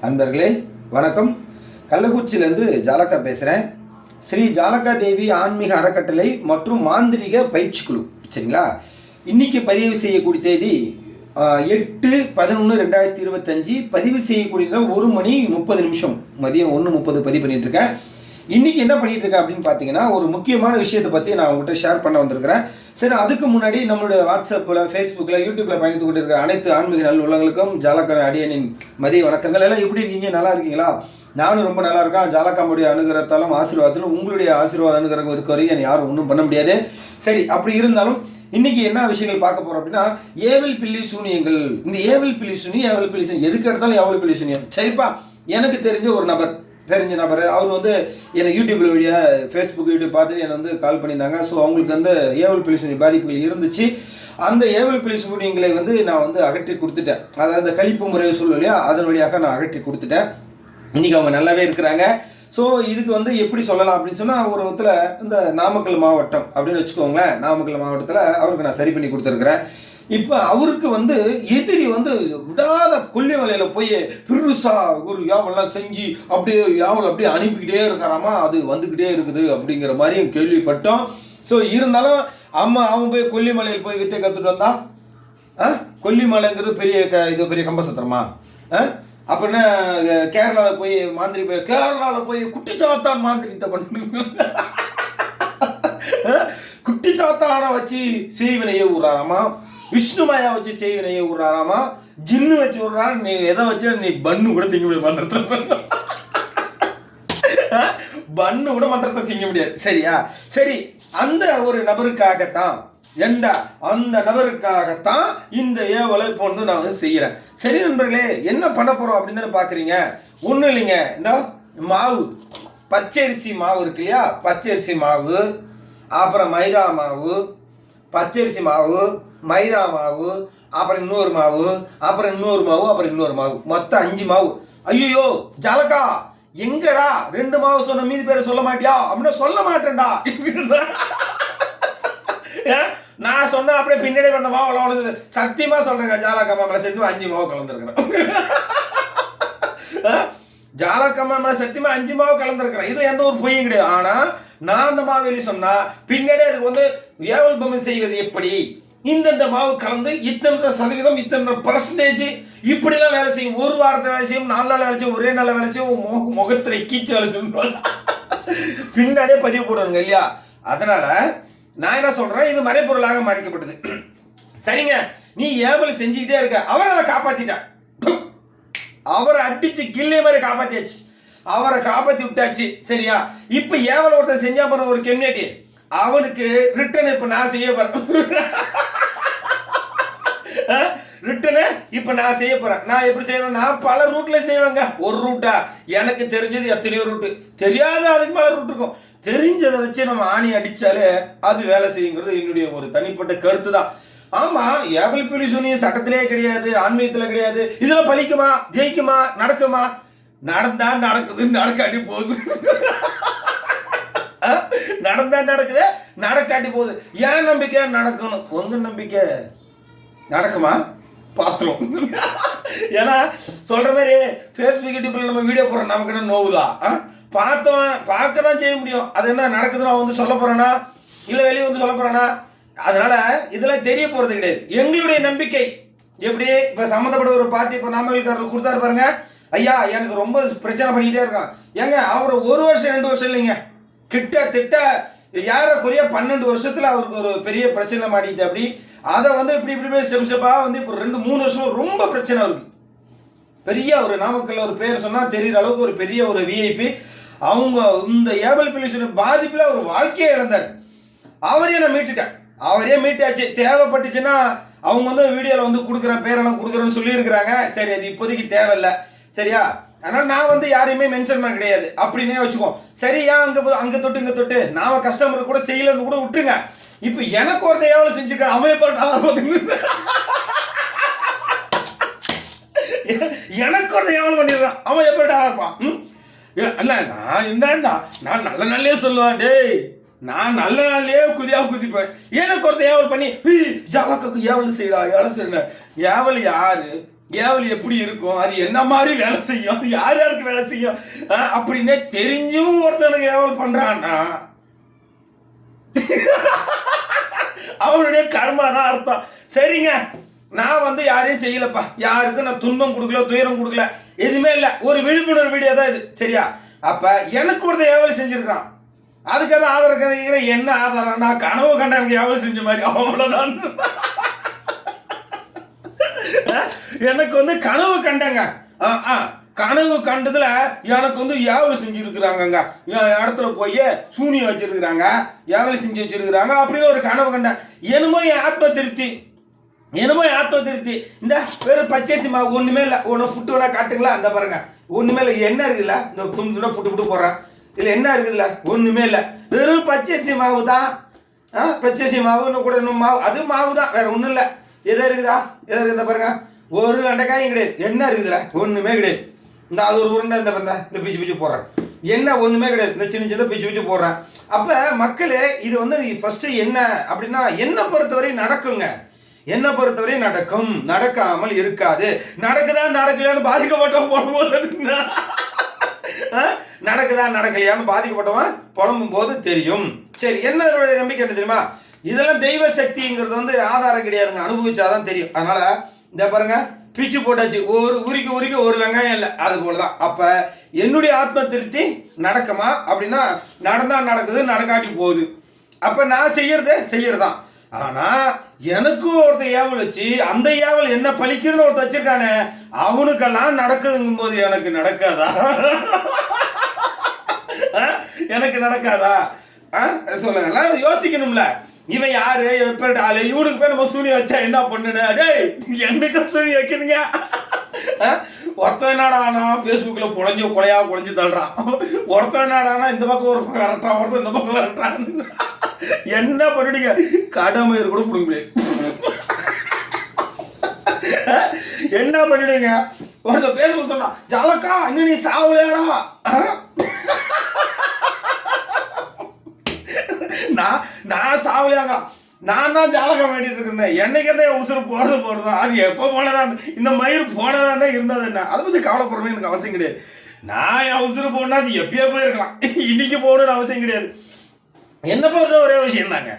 அன்பர்களே வணக்கம். கள்ளக்குறிச்சியிலேருந்து ஜாலக்கா பேசுகிறேன். ஸ்ரீ ஜாலக்கா தேவி ஆன்மீக அறக்கட்டளை மற்றும் மாந்திரிக பயிற்சி குழு. சரிங்களா? இன்றைக்கி பதிவு செய்யக்கூடிய தேதி 8/11/2025. பதிவு செய்யக்கூடிய 1:30 மதியம் 1:30 பதிவு பண்ணிகிட்ருக்கேன். இன்றைக்கி என்ன பண்ணிகிட்ருக்கேன் அப்படின்னு பார்த்தீங்கன்னா, ஒரு முக்கியமான விஷயத்தை பற்றி நான் உங்கள்கிட்ட ஷேர் பண்ண வந்திருக்கிறேன். சரி, அதுக்கு முன்னாடி நம்மளுடைய வாட்ஸ்அப்பில், ஃபேஸ்புக்கில், யூடியூப்பில் பயணித்து கொண்டு இருக்கிற அனைத்து ஆன்மீக நல் உள்ளவங்களுக்கும் ஜாலக்கா அடியனின் மதிய வணக்கங்கள். எல்லாம் எப்படி இருக்கீங்க? நல்லா இருக்கீங்களா? நானும் ரொம்ப நல்லா இருக்கேன். ஜாலக்காமுடைய அனுகிரகத்தாலும் ஆசீர்வாதத்திலும் உங்களுடைய ஆசீர்வாத அனுகிரகம் இருக்க வரைக்கும் என்னை யாரும் ஒன்றும் பண்ண முடியாது. சரி, அப்படி இருந்தாலும் இன்றைக்கி என்ன விஷயங்கள் பார்க்க போகிறோம் அப்படின்னா, ஏவல் பில்லி சூனியங்கள். இந்த ஏவல் பில்லி சூனியம் எதுக்கு எடுத்தாலும் ஏவல் பில்லி சூனியம். சரிப்பா, எனக்கு தெரிஞ்ச ஒரு நபர், அவர் எனக்கு யூடியூப்பில் வழியாக ஃபேஸ்புக் யூடியூப் பார்த்துட்டு என்னை கால் பண்ணியிருந்தாங்க. ஸோ அவங்களுக்கு ஏவல் பில்லி சூனிய பாதிப்புகள் இருந்துச்சு. அந்த ஏவல் பில்லி சூனியங்களை நான் அகற்றி கொடுத்துட்டேன். அதாவது அந்த கழிப்பு முறையை சொல்லும் இல்லையா, அதன் வழியாக நான் அகற்றி கொடுத்துட்டேன். இன்றைக்கி அவங்க நல்லாவே இருக்கிறாங்க. ஸோ இதுக்கு எப்படி சொல்லலாம் அப்படின்னு சொன்னால், ஒரு விதத்தில் இந்த நாமக்கல் மாவட்டம் அப்படின்னு வச்சுக்கோங்களேன். நாமக்கல் மாவட்டத்தில் அவருக்கு நான் சரி பண்ணி கொடுத்துருக்குறேன். இப்போ அவருக்கு எதிரி விடாத கொல்லிமலையில் போய் பெருசா ஒரு யாவெல்லாம் செஞ்சு அப்படியே அனுப்பிக்கிட்டே இருக்காராமா. அது வந்துக்கிட்டே இருக்குது அப்படிங்கிற மாதிரியும் கேள்விப்பட்டோம். ஸோ இருந்தாலும் அவன் போய் கொல்லிமலையில் போய் வித்தை கற்றுட்டு வந்தா, கொல்லிமலைங்கிறது பெரிய கம்பசத்திரமா? அப்படின்னா கேரளாவில் போய் கேரளாவில் போய் குட்டிச்சாத்தான் மாந்திரிகத்தை பண்ணு, குட்டிச்சாத்தான வச்சு செய்வினையே விடுறாராமா, விஷ்ணுமாயா வச்சு செய்வினையை விடுறாராமா, ஜின்னு வச்சு விடுறாரு. நீ எதை வச்சு நீ பன்னு கூட திங்க முடியாது, மந்திரத்தை பன்னு கூட மந்திரத்தை திங்க முடியாது. சரியா? சரி, அந்த ஒரு நபருக்காகத்தான் அந்த நபருக்காகத்தான் இந்த ஏவலை நான் செய்கிறேன். சரி நண்பர்களே, என்ன பண்ண போகிறோம் அப்படின்னு தானே பார்க்குறீங்க. ஒன்றும் இல்லைங்க, இந்த மாவு, பச்சரிசி மாவு இருக்கு இல்லையா, பச்சரிசி மாவு, அப்புறம் மைதா மாவு, பச்சரிசி மாவு, மைதா மாவு, அப்புறம் இன்னொரு மாவு, அப்புறம் இன்னொரு மாவு, அப்புறம் இன்னொரு மாவு, மொத்தம் 5 மாவு. ஐயோ ஜாலக்கா, எங்கடா 2 மாவு சொன்ன மீதி பேரை சொல்ல மாட்டியா அப்படின்னா, சொல்ல மாட்டேன்டா. நான் சொன்ன அப்படியே பின்னாடி வந்த மாவு உனக்கு சத்தியமா சொல்றேங்க. ஜாலக்கா மாமலை சேர்த்து 5 மாவு கலந்துருக்கிறேன். ஜாலக்கா மாமலை சத்தியமா 5 மாவு கலந்துருக்கிறேன். இது எந்த ஒரு பொய்யும் கிடையாது. ஆனா நான் அந்த மாவு சொன்னா பின்னாடி அதுக்கு ஏவல் பொம்மை செய்வது எப்படி, இந்த மாவு கலந்து இத்தனை சதவீதம், இத்தனை பர்சன்டேஜ் இப்படிலாம் வேலை செய்யும். ஒரு வாரத்தில் வேலை செய்யும், 4 நாள் வேலை செய்யும், ஒரே நாள் வேலை செய்யும், முகத்திரை கீச்சு வேலை செய்யும். பின்னாடியே பதிவு போடுவாங்க இல்லையா. அதனால நான் என்ன சொல்றேன், இது மறைப்பொருளாக மறைக்கப்பட்டது. சரிங்க, நீ ஏவல் செஞ்சுக்கிட்டே இருக்க. அவரை நான் காப்பாத்திட்டேன். அவரை அடிச்சு கிள்ளே மாதிரி காப்பாத்தியாச்சு. அவரை காப்பாத்தி விட்டாச்சு. சரியா? இப்ப ஏவல் ஒருத்தர் செஞ்சா போற ஒரு கம்யூனிட்டி, அவனுக்கு ரிட்டர்ன் இப்ப நான் செய்ய போறேன். ரிட்டர்னு இப்ப நான் செய்ய போறேன். நான் எப்படி செய்வேன்? நான் பல ரூட்ல செய்வேங்க. ஒரு ரூட்டா? எனக்கு தெரிஞ்சது எத்தனையோ ரூட்டு, தெரியாத அதுக்கு மேல ரூட் இருக்கும். தெரிஞ்சதை வச்சு நம்ம ஆணி அடிச்சாலே அது வேலை செய்யுங்கிறது என்னுடைய ஒரு தனிப்பட்ட கருத்து தான். ஆமா, ஏவல் பில்லி சூனியம் சட்டத்திலே கிடையாது, ஆன்மீகத்துல கிடையாது. இதுல பலிக்குமா, ஜெயிக்குமா, நடக்குமா? நடந்தா நடக்குது, நடக்காட்டி போகுது. நடந்தா நடக்குது, நடக்காட்டி போகுது. ஏன் நம்பிக்கை நடக்கணும், உங்க நம்பிக்கை நடக்குமா பாத்துரும். ஏன்னா சொல்ற மாதிரி ஃபேஸ்புக் யூடியூப்ல நம்ம வீடியோ போடுறோம், நமக்கு என்ன நோவுதா? பார்க்க தான் செய்ய முடியும். அது என்ன நடக்குதுன்னு சொல்ல போறேனா, இல்ல வெளியே சொல்ல போறேனா? அதனால இதெல்லாம் தெரிய போறது கிடையாது. எங்களுடைய நம்பிக்கை எப்படி, இப்ப சம்மந்தப்பட்ட ஒரு பார்ட்டி இப்ப நாமக்கல்காரர் கொடுத்தாரு பாருங்க, ஐயா எனக்கு ரொம்ப பிரச்சனை பண்ணிக்கிட்டே இருக்கான். ஏங்க அவர் 1 வருஷம் 2 வருஷம் இல்லைங்க, கிட்டத்தட்ட ஏறக்குறைய 12 வருஷத்துல அவருக்கு ஒரு பெரிய பிரச்சனை மாட்டிக்கிட்டு. அப்படி அதை இப்படி ஸ்டெப் ஸ்டெப்பா இப்போ 2-3 வருஷம் ரொம்ப பிரச்சனை இருக்கு. பெரிய ஒரு நாமக்கல்ல ஒரு பேர் சொன்னா தெரியுற அளவுக்கு ஒரு பெரிய ஒரு விஐபி. அவங்க இந்த ஏவல் பில்லி சூனிய பாதிப்புல ஒரு வாழ்க்கையை இழந்தார். அவரே நான் மீட்டுட்டேன். அவரே மீட்டாச்சு. தேவைப்பட்டுச்சுன்னா அவங்க வீடியோல கொடுக்குறேன், பேரெல்லாம் கொடுக்குறேன்னு சொல்லியிருக்கிறாங்க. சரி, அது இப்போதைக்கு தேவையில்லை. சரியா? அதனால நான் யாரையுமே மென்ஷன் பண்ண கிடையாது அப்படின்னே வச்சுக்கோ. சரியா? அங்க தொட்டு இங்க தொட்டு நாம கஸ்டமர் கூட செய்யலன்னு கூட விட்டுருங்க. இப்ப எனக்கு ஒருத்த ஏவல் செஞ்சிருக்கேன், அவன் எனக்கு ஒரு ஏவல் பண்ணிடுறான், அவன் எப்படா இருப்பான்? இல்ல நான் என்னடா, நான் நல்ல நாளே சொல்லுவேன், டேய் நான் நல்ல நாள்லயே குதிப்பேன். எனக்கு ஒருத்த ஏவல் பண்ணி ஜாலக்காக்கு ஏவல் செய்யடா, ஏவல் செய்யணும். ஏவல் யாரு, ஏவல் எப்படி இருக்கும், அது என்ன மாதிரி வேலை செய்யும், அது யார் யாருக்கு வேலை செய்யும் அப்படின்னே தெரிஞ்சும் ஒருத்தனுக்கு ஏவல் பண்றான்னா அவனுடைய கர்மா தான் அர்த்தம். சரிங்க, நான் வந்து யாரையும் செய்யலப்பா, யாருக்கும் நான் துன்பம் கொடுக்கல, துயரம் கொடுக்கல, எதுவுமே இல்லை, ஒரு விழிப்புணர்வு வீடியோ தான் இது. சரியா? அப்ப எனக்கு ஒருத்தர் ஏவல் செஞ்சிருக்கான், அதுக்கு எதாவது ஆதாரம் கிடைக்கிற என்ன ஆதாரம்? நான் கனவு கண்ட எனக்கு ஏவல் செஞ்ச மாதிரி, அவ்வளவுதான். எனக்கு வந்து கனவு கண்டங்க, கனவு கண்டதுல எனக்கு வந்து ஏவல் செஞ்சிருக்கிறாங்க, இடத்துல போய் சூனியம் வச்சிருக்கிறாங்க, ஏவல் செஞ்சு வச்சிருக்கிறாங்க அப்படின்னு ஒரு கனவு கண்டேன். என்னமோ என் ஆத்ம திருப்தி, இந்த வெறும் பச்சரிசி மாவு ஒண்ணுமே இல்லை, ஒன்று புட்டு வேணா காட்டுங்களா? அந்த பாருங்க, ஒண்ணுமே இல்லை, என்ன இருக்குதுல்ல, இந்த துண்டு புட்டு போடுறேன், இதுல என்ன இருக்குதுல்ல, ஒண்ணுமே இல்லை, வெறும் பச்சரிசி மாவு தான். பச்சரிசி மாவுன்னு கூட இன்னும் மாவு, அது மாவு தான், வேற ஒன்றும் இல்லை. எதை இருக்குதா? எதை இருக்குதா பாருங்க, ஒரு வெண்டைக்காயும் கிடையாது. என்ன இருக்குதுல? ஒண்ணுமே கிடையாது. இந்த அது ஒரு உருண்டை, இந்த பிச்சு போடுறேன், என்ன ஒண்ணுமே கிடையாது, இந்த சின்ன பிச்சு போடுறேன். அப்ப மக்களே, இது வந்து ஃபர்ஸ்ட் என்ன அப்படின்னா, என்ன பொறுத்தவரை நடக்குங்க, என்ன பொறுத்தவரை நடக்கும், நடக்காமல் இருக்காது. நடக்குதா நடக்கலையான்னு பாதிக்கப்பட்டவன் போடும்போது, நடக்குதா நடக்கலையான்னு பாதிக்கப்பட்டவன் புலம்பும் போது தெரியும். சரி, என்ன நம்பிக்கை என்ன தெரியுமா? இதெல்லாம் தெய்வ சக்திங்கிறது வந்து ஆதாரம் கிடையாதுங்க, அனுபவிச்சாதான் தெரியும். அதனால இந்த பாருங்க, பிச்சு போட்டாச்சு, ஒரு உரிக்க ஒரு வெங்காயம் இல்லை, அது போலதான். அப்ப என்னுடைய ஆத்ம திருப்தி நடக்குமா அப்படின்னா, நடந்தா நடக்குது, நடக்காட்டி போகுது. அப்ப நான் செய்யறதான். ஆனா எனக்கும் ஒருத்தர் ஏவல் வச்சு, அந்த ஏவல் என்ன பழிக்குதுன்னு ஒருத்தர் வச்சிருக்கானே, அவனுக்கெல்லாம் நடக்குதுங்கும் போது எனக்கு நடக்காதா? எனக்கு நடக்காதா? சொல்லுங்க, யோசிக்கணும்ல. இவன் யாரு, எப்ப ஆளு, இவனுக்கு போய் நம்ம சூனியம் வச்சா என்ன பண்ணுன்னு? டேய், என்னைக்கு சூனியம் வைக்கிறீங்க? ஒருத்தன் என்னடானா பேஸ்புக்ல கொலையா குழஞ்சு தள்ளுறான், ஒருத்தன் என்னடானா இந்த பக்கம் ஒரு பக்கம் வரட்டான், ஒருத்தன் இந்த பக்கம் வரட்டான். என்ன பண்ணிடுங்க, கடமயிர் கூட பிடிக்க முடியாது. என்ன பண்ணிடுங்க, ஒருத்தர் பேஸ்புக் சொன்னா, ஜாலக்கா இன்னும் நீ சாவலையாடா, நான் சாவலியாங்க, நான் தான் ஜாலகம் வேண்டிட்டு இருக்கேன். என்னைக்கு தான் உசுறு போறது அது எப்போ போனதான், இந்த மயிர் போனதானே இருந்தது என்ன, அதை பத்தி கவலைப்படுறேன்னு எனக்கு அவசியம் கிடையாது. நான் என் உசுறு போனா அது எப்பயோ போயிருக்கலாம், இன்னைக்கு போகணும்னு அவசியம் கிடையாது. என்ன பொறுத்த ஒரே விஷயம் தாங்க,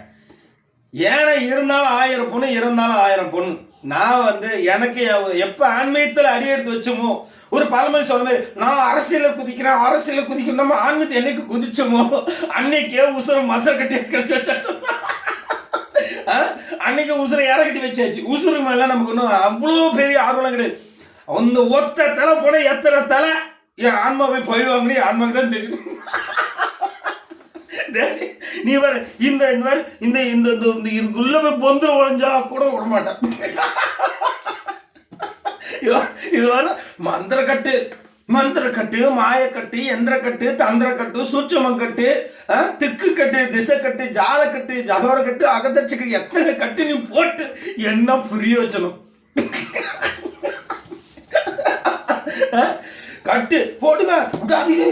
ஏன்னா இருந்தாலும் 1000 பொண்ணு, இருந்தாலும் 1000 பொண்ணு. நான் வந்து எனக்கு எப்ப ஆன்மீகத்தில் அடி எடுத்து வச்சோமோ, ஒரு பழமொழி சொல்ல மாதிரி, நான் அரசியல குதிக்கணும், நம்ம ஆன்மீகத்தை என்னைக்கு குதிச்சோமோ அன்னைக்கே உசுர மசர் கட்டி வச்சாச்சு, அன்னைக்கு உசுரை இற கட்டி வச்சாச்சு. உசுறு மேல நமக்கு இன்னும் அவ்வளோ பெரிய ஆர்வம் கிடையாது. அந்த ஒத்த தலை போன எத்தனை தலை என் ஆன்மா போய் பழிவாங்கன்னு என் ஆன்மாக்கு தான் தெரியும். நீ வர இந்த இதுக்குள்ள போய் பொந்துல உழைஞ்சா கூட விட மாட்டேன். இது வர மந்திரக்கட்டு, மாயக்கட்டு, எந்திரக்கட்டு, தந்திரக்கட்டு, சூட்சமங்கட்டு, திக்கு கட்டு, திசை கட்டு, ஜாலக்கட்டு, ஜகோர கட்டு, அகதட்சக்கு, எத்தனை கட்டு நீ போட்டு என்ன பிரயோஜனம்? கட்டு போடுங்க, விடாதீங்க,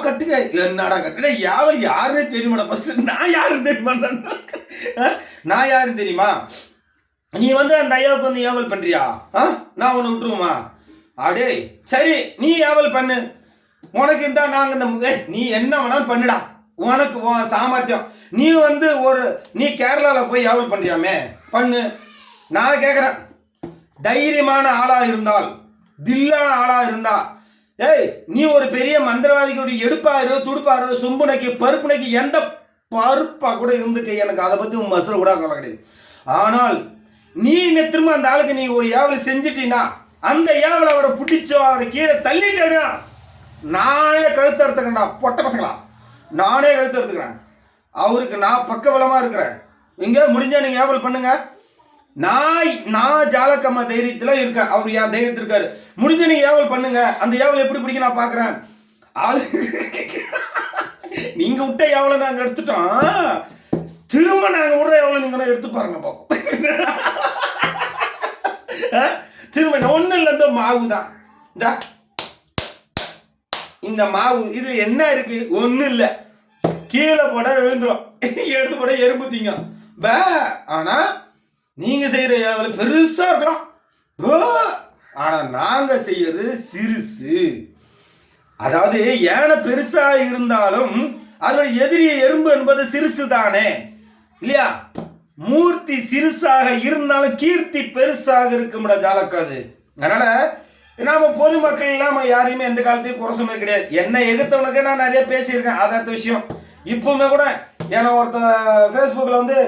கட்டுங்க, என்னடா கட்டு, யாவல் யாருன்னே தெரியுமாடா? ஃபர்ஸ்ட் நான் யாருன்னு தெரியுமா? நீ வந்து அந்த ஐயாவுக்கு வந்து ஏவல் பண்றியா? நான் உன்னை விட்டுருவோமா? அடே சரி, நீ ஏவல் பண்ணு, உனக்கு இருந்தா நாங்க இந்த நீ என்ன வேணாலும் பண்ணுடா, உனக்கு சாமர்த்தியம். நீ வந்து நீ கேரளாவில் போய் ஏவல் பண்றியாமே, பண்ணு. நான் கேட்குறேன், தைரியமான ஆளா இருந்தால், தில்லான ஆளா இருந்தா, ஏய் நீ ஒரு பெரிய மந்திரவாதிக்கு ஒரு எடுப்பாரோ, துடுப்பாரோ, சொம்புனைக்கு, பருப்புனைக்கு, எந்த பருப்பா கூட இருந்துக்க, எனக்கு அதை பற்றி உன் மசூர் கூட கவலை கிடையாது. ஆனால் நீ திரும்ப அந்த ஆளுக்கு நீ ஒரு ஏவல் செஞ்சிட்டீன்னா, அந்த ஏவலை அவரை பிடிச்சோ, அவரை கீழே தள்ளிட்டா, நானே கழுத்து எடுத்துக்கிறேன்டா, பொட்ட பசங்களா, நானே கழுத்து எடுத்துக்கிறேன். அவருக்கு நான் பக்கபலமா இருக்கிறேன். இங்க முடிஞ்சா நீங்க ஏவல் பண்ணுங்க. நான் ஜாலக்கம்மா தைரியத்துல இருக்கேன், அவர் என் தைரியத்தில் இருக்காரு. முடிஞ்ச நீங்க ஏவல் பண்ணுங்க. அந்த ஏவல் எப்படி பிடிக்க நான் பாக்குறேன். நீங்க விட்ட ஏவலை நாங்க எடுத்துட்டோம், திரும்ப நாங்க விடுற ஏவலை நீங்க எடுத்து பாருங்க பாப்போம். திரும்ப ஒண்ணு இல்ல, இந்த மாவு தான், இந்த மாவு, இது என்ன இருக்கு? ஒண்ணு இல்ல, கீழே போட விழுந்துரும், எடுத்து போட எறும்பு தீங்க. ஆனா நீங்க செய்யற ஏவல் பெருசா இருக்கலாம், ஆனால் நாங்கள் செய்யறது சிறுசு. அதாவது யானை பெருசா இருந்தாலும் அதோட எதிரிய எறும்பு என்பது சிறுசு தானே இல்லையா? மூர்த்தி சிறுசாக இருந்தாலும் கீர்த்தி பெருசாக இருக்கும்டா ஜாலக்காது. அதனால நாம பொதுமக்கள் இல்லாம யாரையுமே எந்த காலத்தையும் குறை சொன்னது கிடையாது. என்னை எதிர்த்தவனுக்கு நான் நிறைய பேசியிருக்கேன், அது அடுத்த விஷயம். இப்பவுமே கூட ஏன்னா ஒருத்த ஃபேஸ்புக்கில் வந்து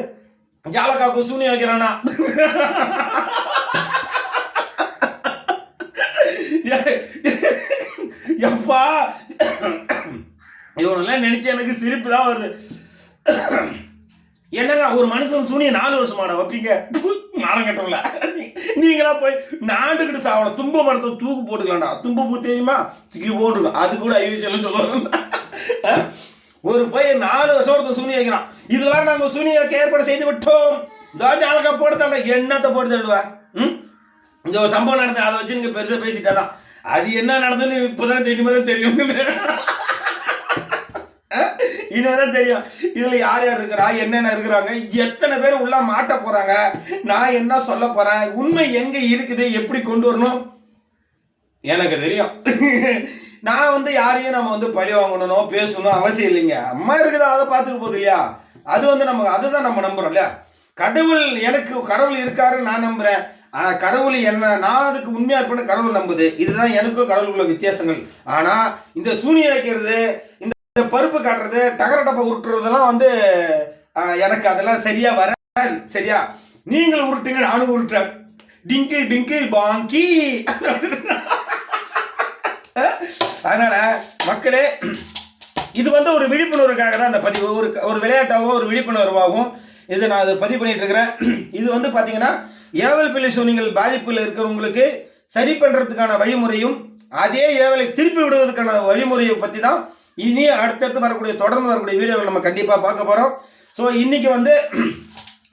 ஜாலக்காக்கு சூனி வைக்கிறானா எப்பா இவனெல்லாம் நினைச்சு எனக்கு சிரிப்பு தான் வருது. என்னங்க ஒரு மனுஷன் சூனிய 4 வருஷமான வைப்பீங்க? மானம் கட்டல. நீங்களா போய் நாண்டுகிட்டு சாவணும். தும்ப மரத்தை தூக்கு போட்டுக்கலாம்டா. தும்ப பூ தெரியுமா? தூக்கி போட்டுருக்கோம். அது கூட ஐவிசியல் சொல்லுவாங்க. ஒரு போய் 4 வருஷம் ஒருத்தர் சூனிய வைக்கிறான். இதுல நாங்கள் சூனிய ஏற்பாடு செய்து விட்டோம். ஜாலக்கா போட்டு தள்ள என்னத்தை போட்டு தள்ளுவா? இங்க ஒரு சம்பவம் நடந்தது, அதை வச்சு நீங்க பெருசா பேசிட்டாதான். அது என்ன நடந்ததுன்னு இப்பதான் தெரியும். இன்னும் தெரியும் இதுல யார் யார் இருக்கிறா, என்னென்ன இருக்கிறாங்க, எத்தனை பேர் உள்ள மாட்ட போறாங்க, நான் என்ன சொல்ல போறேன், உண்மை எங்க இருக்குது, எப்படி கொண்டு வரணும் எனக்கு தெரியும். நான் வந்து யாரையும் நம்ம வந்து பழி வாங்கணும் பேசணும் அவசியம் இல்லைங்க. அம்மா இருக்குதா அதை பார்த்துக்க போகுது இல்லையா? அது வந்து நமக்கு அதுதான் நம்ம நம்புறோம் இல்லையா? கடவுள் எனக்கு கடவுள் இருக்காருன்னு நான் நம்புறேன். ஆனா கடவுள் என்ன நான் அதுக்கு உண்மையா இருப்பேன்னு கடவுள் நம்புது. இதுதான் எனக்கும் கடவுளுக்குள்ள வித்தியாசங்கள். ஆனா இந்த சூனிய வைக்கிறது, இந்த பருப்பு காட்டுறது, டகர டப்பா உருட்டுறதெல்லாம் வந்து எனக்கு அதெல்லாம் சரியா வராது. சரியா? நீங்கள் உருட்டுங்க, நானும் உருட்டுறேன். டிங்கிள் டிங்கிள் பாங்கி. அதனால மக்களே, இது வந்து ஒரு விழிப்புணர்வுக்காக தான் இந்த பதிவு. ஒரு விளையாட்டாகவும் ஒரு விழிப்புணர்வாகவும் இதை நான் அதை பதிவு பண்ணிட்டு இருக்கிறேன். இது வந்து பார்த்தீங்கன்னா ஏவல் பிள்ளை சூனியங்கள் பாதிப்பில் இருக்கிறவங்களுக்கு சரி பண்ணுறதுக்கான வழிமுறையும் அதே ஏவலை திருப்பி விடுவதற்கான வழிமுறையை பற்றி தான் இனி அடுத்தடுத்து வரக்கூடிய தொடர்ந்து வரக்கூடிய வீடியோவில் நம்ம கண்டிப்பாக பார்க்க போகிறோம். ஸோ இன்றைக்கி வந்து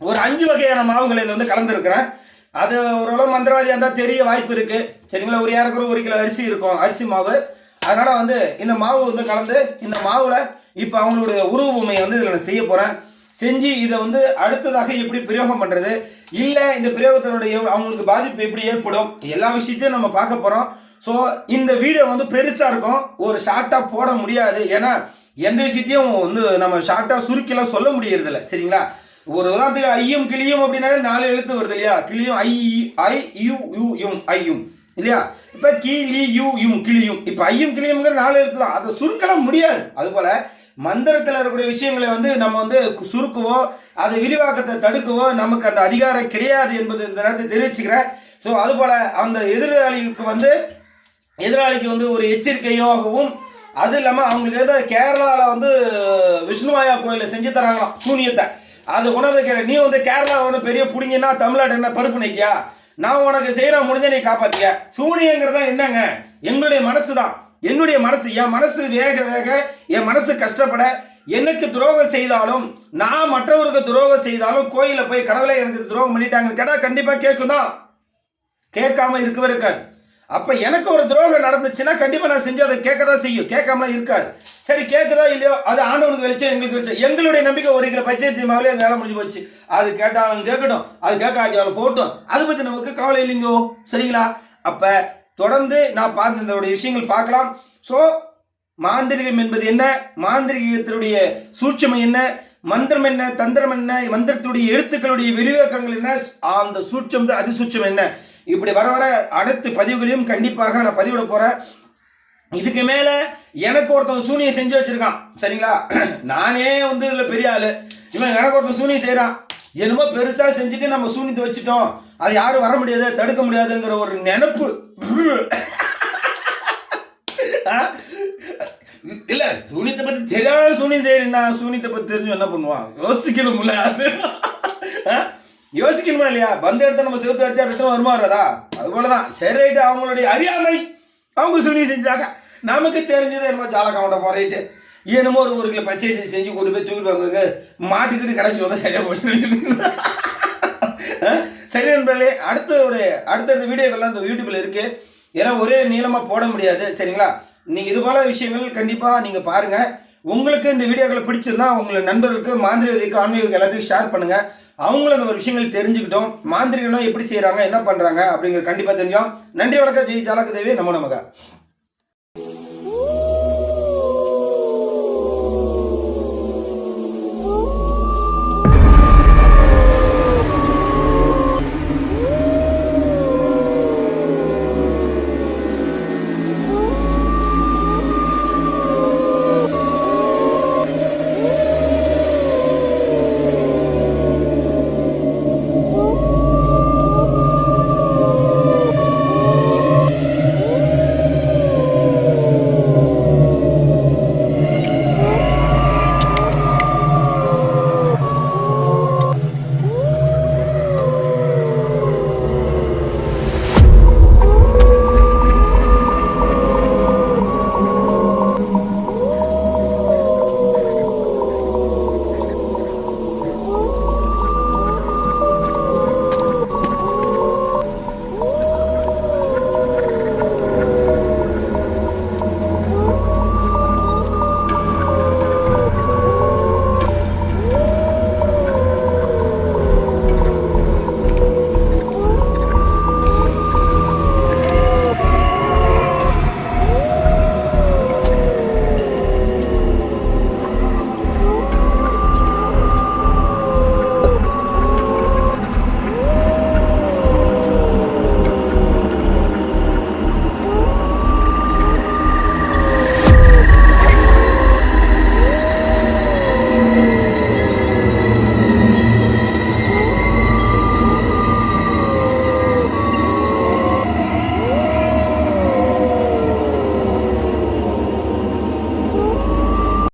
ஒரு 5 வகையான மாவுகளை வந்து கலந்துருக்கிறேன். அது ஓரளவு மந்திரவாதியாக இருந்தால் தெரிய வாய்ப்பு இருக்குது. சரிங்களா? ஒரு யாருக்கிற 1 கிலோ அரிசி இருக்கும், அரிசி மாவு. அதனால் வந்து இந்த மாவு வந்து கலந்து இந்த மாவில் இப்போ அவங்களுடைய உருவ பொம்மையை வந்து இதில் நான் செய்ய போகிறேன். செஞ்சு இதை வந்து அடுத்ததாக எப்படி பிரயோகம் பண்ணுறது, இல்லை இந்த பிரயோகத்தினுடைய அவங்களுக்கு பாதிப்பு எப்படி ஏற்படும், எல்லா விஷயத்தையும் நம்ம பார்க்க போகிறோம். ஸோ இந்த வீடியோ வந்து பெருசாக இருக்கும், ஒரு ஷார்ட்டாக போட முடியாது. ஏன்னா எந்த விஷயத்தையும் வந்து நம்ம ஷார்ட்டாக சுருக்கிலாம் சொல்ல முடியறதில்ல. சரிங்களா? ஒரு உதாரணத்துக்கு ஐயும் கிளியும் அப்படின்னாலே 4 எழுத்து வருது இல்லையா? கிளியும் ஐயும் இல்லையா? இப்போ கிளியும் கிளியும், இப்போ ஐயும் கிளியும்ங்கிற 4 எழுத்து தான். அதை சுருக்கலாம் முடியாது. அதுபோல் மந்திரத்தில் இருக்கக்கூடிய விஷயங்களை வந்து நம்ம வந்து சுருக்குவோ அதை விரிவாக்கத்தை தடுக்கவோ நமக்கு அந்த அதிகாரம் கிடையாது என்பது இந்த நேரத்தை தெரிவிச்சுக்கிறேன். ஸோ அதுபோல் அந்த எதிராளிக்கு வந்து ஒரு எச்சரிக்கையாகவும், அது இல்லாமல் அவங்களுக்கு ஏதோ கேரளாவில் வந்து விஷ்ணுவாயா கோயிலில் செஞ்சு தராங்களாம் சூனியத்தை. அது கொண்டாந்து நீ வந்து கேரளா வந்து பெரிய பிடிங்கன்னா தமிழ்நாடு என்ன பருப்பு நிற்கியா? நான் உனக்கு செய்கிற முடிஞ்ச நீ காப்பாற்றிக்க. சூனியங்கிறதா என்னங்க? எங்களுடைய மனசு தான். என்னுடைய மனசு, என் மனசு வேக என் மனசு கஷ்டப்பட, எனக்கு துரோகம் செய்தாலும் நான் மற்றவருக்கு துரோகம் செய்தாலும் கோயிலில் போய் கடவுளை எனக்கு துரோகம் பண்ணிட்டாங்கன்னு கேட்டால் கண்டிப்பாக கேட்கும் தான். கேட்காம இருக்கவே இருக்காது. அப்போ எனக்கு ஒரு துரோகம் நடந்துச்சுன்னா கண்டிப்பாக நான் செஞ்சு அதை கேட்க தான் செய்யும், கேட்காமலாம் இருக்காது. சரி, கேட்குதோ இல்லையோ அது ஆண்டவனுக்கு வெளிச்சம், எங்களுக்கு வெளிச்சம். எங்களுடைய நம்பிக்கை 1 கிலோ பச்சரிசி மாவுலேயே எங்கள் வேலை முடிஞ்சு போச்சு. அது கேட்டாலும் கேட்கட்டும், அது கேட்காட்டியாலும் போட்டும், அதை பற்றி நமக்கு கவலை இல்லைங்கோ. சரிங்களா? அப்போ தொடர்ந்து நான் பார்த்து இதனுடைய விஷயங்கள் பார்க்கலாம். ஸோ மாந்திரிகம் என்பது என்ன, மாந்திரிகத்தினுடைய சூட்சம் என்ன, மந்திரம் என்ன, தந்திரம் என்ன, மந்திரத்துடைய எழுத்துக்களுடைய விரிவாக்கங்கள் என்ன, அந்த சூட்சம் அதிசூட்சம் என்ன, இப்படி வர அடுத்த பதிவுகளையும் கண்டிப்பாக நான் பதிவிட போகிறேன். இதுக்கு மேலே எனக்கு ஒருத்தன் சூனியை செஞ்சு வச்சுருக்கான். சரிங்களா? நானே வந்து இதில் பெரிய ஆள். இவன் எனக்கு ஒருத்தன் சூனியை செய்கிறான். என்னமோ பெருசாக செஞ்சுட்டு நம்ம சூனியத்தை வச்சுட்டோம், அது யாரும் வர முடியாது, தடுக்க முடியாதுங்கிற ஒரு நினைப்பு. இல்ல, சூனியத்தை பத்தி தெரியாத சூனியம் செய்யறா, சூனியத்தை பத்தி தெரிஞ்சு என்ன பண்ணுவான்? யோசிக்கணும்ல, யோசிக்கணுமா இல்லையா? பந்த இடத்த நம்ம செவத்து அடிச்சா ரிட்டன் வருமா வராதா? அது போலதான். சரி, ரைட்டு, அவங்களுடைய அறியாமை, அவங்க சூனியம் செஞ்சாங்க. நமக்கு தெரிஞ்சது என்னமோ ஜாலக்காமட்ட போறேட்டு என்னமோ ஒரு 1 கிலோ பச்சரிசி செஞ்சு கொண்டு போய் தூக்கிட்டு வாங்க, மாட்டுக்கிட்டு கடைசி வந்தா சரியா போச்சு. சரி நண்பர்களே, அடுத்தடுத்த வீடியோக்கள்லாம் இந்த யூடியூப்ல இருக்கு. ஏன்னா ஒரே நீளமாக போட முடியாது. சரிங்களா? நீங்கள் இது போல விஷயங்கள் கண்டிப்பாக நீங்கள் பாருங்கள். உங்களுக்கு இந்த வீடியோக்களை பிடிச்சிருந்தா உங்களை நண்பர்களுக்கு, மாந்திரிகத்துக்கு, ஆன்மீக எல்லாத்துக்கும் ஷேர் பண்ணுங்கள். அவங்களும் அந்த ஒரு விஷயங்கள் தெரிஞ்சுக்கிட்டோம். மாந்திரிகனும் எப்படி செய்கிறாங்க, என்ன பண்ணுறாங்க அப்படிங்கிற கண்டிப்பாக தெரிஞ்சோம். நன்றி, வணக்கம். ஜெய் ஜாலக தேவி, நமோ நமக.